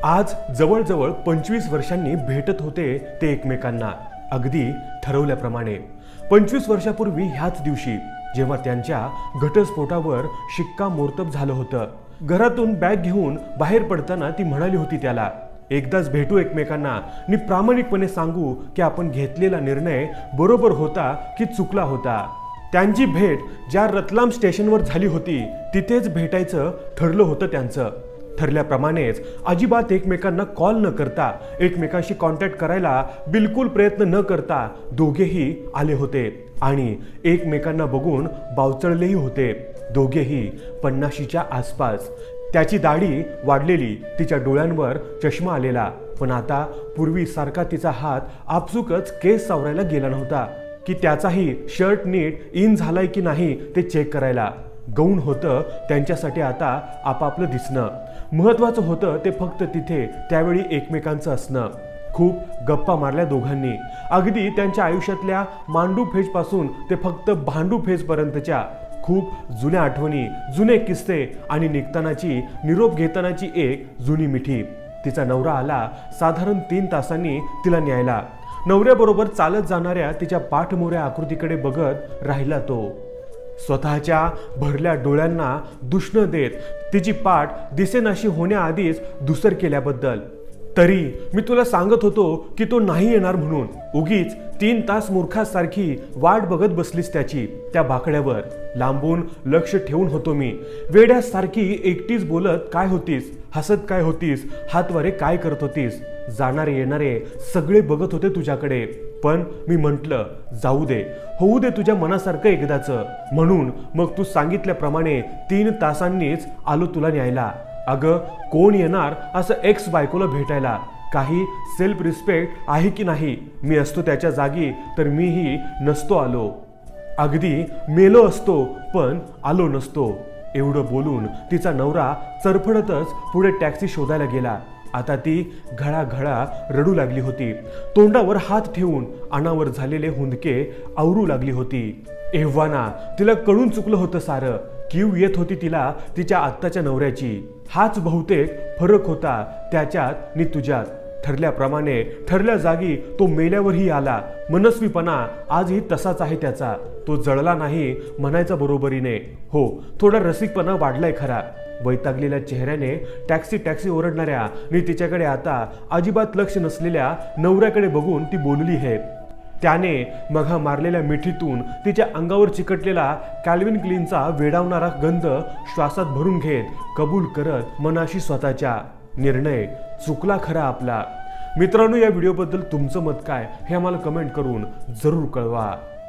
आज जवळजवळ 25 वर्षांनी भेटत होते ते एकमेकांना, अगदी ठरवल्याप्रमाणे। 25 वर्षापूर्वी ह्याच दिवशी जेव्हा त्यांच्या घटस्फोटावर शिक्कामोर्तब झालं होतं, घरातून बॅग घेऊन बाहेर पडताना ती म्हणाली होती त्याला, एकदाच भेटू एकमेकांना आणि प्रामाणिकपणे सांगू की आपण घेतलेला निर्णय बरोबर होता की चुकला होता। त्यांची भेट ज्या रतलाम स्टेशनवर झाली होती तिथेच भेटायचं ठरलं होतं त्यांचं। ठरल्याप्रमाणेच अजिबात एकमेकांना कॉल न करता, एकमेकांशी कॉन्टॅक्ट करायला बिलकुल प्रयत्न न करता दोघेही आले होते आणि एकमेकांना बघून बावचळलेही होते। दोघेही 50च्या आसपास। त्याची दाढी वाढलेली, तिच्या डोळ्यांवर चष्मा आलेला, पण आता पूर्वीसारखा तिचा हात आपसुकच केस सावरायला गेला नव्हता की त्याचाही शर्ट नीट इन झालाय की नाही ते चेक करायला। गौण होतं त्यांच्यासाठी आता आपापलं दिसणं। महत्वाचं होतं ते फक्त तिथे त्यावेळी एकमेकांचं असणं। खूप गप्पा मारल्या दोघांनी, अगदी त्यांच्या आयुष्यातल्या मांडू फेजपासून ते फक्त भांडू फेजपर्यंतच्या खूप जुन्या आठवणी, जुने किस्से आणि निघतानाची निरोप घेतानाची एक जुनी मिठी। तिचा नवरा आला साधारण 3 तासांनी तिला न्यायला। नवऱ्याबरोबर चालत जाणाऱ्या तिच्या पाठमोऱ्या आकृतीकडे बघत राहिला तो, स्वतःच्या भरल्या डोळ्यांना दुष्ण देत तिची पाठ दिसेनाशी होण्याआधीच धुसर केल्याबद्दल। तरी मी तुला सांगत होतो की तो नाही येणार म्हणून, उगीच 3 तास मूर्खासारखी वाट बघत बसलीस त्याची त्या बाकड्यावर। लांबून लक्ष ठेवून होतो मी, वेड्यासारखी एकटीच बोलत काय होतीस, हसत काय होतीस, हातवारे काय करत होतीस। जाणारे येणारे सगळे बघत होते तुझ्याकडे, पण मी म्हंटल जाऊ दे, होऊ दे तुझ्या मनासारखं एकदाच। म्हणून मग तू सांगितल्याप्रमाणे 3 तासांनीच आलो तुला न्यायला। अगं कोण येणार असं एक्स बायकोला भेटायला? काही सेल्फ रिस्पेक्ट आहे की नाही? मी असतो त्याच्या जागी तर मीही नसतो आलो, अगदी मेलो असतो पण आलो नसतो। एवढं बोलून तिचा नवरा चरफडतच पुढे टॅक्सी शोधायला गेला। आता ती घळाघळा रडू लागली होती, तोंडावर हात ठेवून अनावर झालेले हुंदके आवरू लागली होती। एव्हाना तिला कळून चुकलं होतं सारं। कीव येत होती तिला तिच्या आत्ताच्या नवऱ्याची। हाच बहुतेक फरक होता त्याच्यात नि तुझ्यात। ठरल्याप्रमाणे ठरल्या जागी तो मेल्यावरही आला। मनस्वीपणा आजही तसाच आहे त्याचा, तो जळला नाही म्हणायचा बरोबरीने। हो, थोडा रसिकपणा वाढलाय खरा। वैतागलेल्या चेहऱ्याने टॅक्सी टॅक्सी ओरडणाऱ्या आणि तिच्याकडे आता अजिबात लक्ष नसलेल्या नवऱ्याकडे बघून ती बोलली आहे। त्याने मघा मारलेल्या मिठीतून तिच्या अंगावर चिकटलेला कॅल्विन क्लीनचा वेडावणारा गंध श्वासात भरून घेत कबूल करत मनाशी स्वतःच्या, निर्णय चुकला खरा आपला। मित्रांनो, या व्हिडिओबद्दल तुमचं मत काय हे आम्हाला कमेंट करून जरूर कळवा।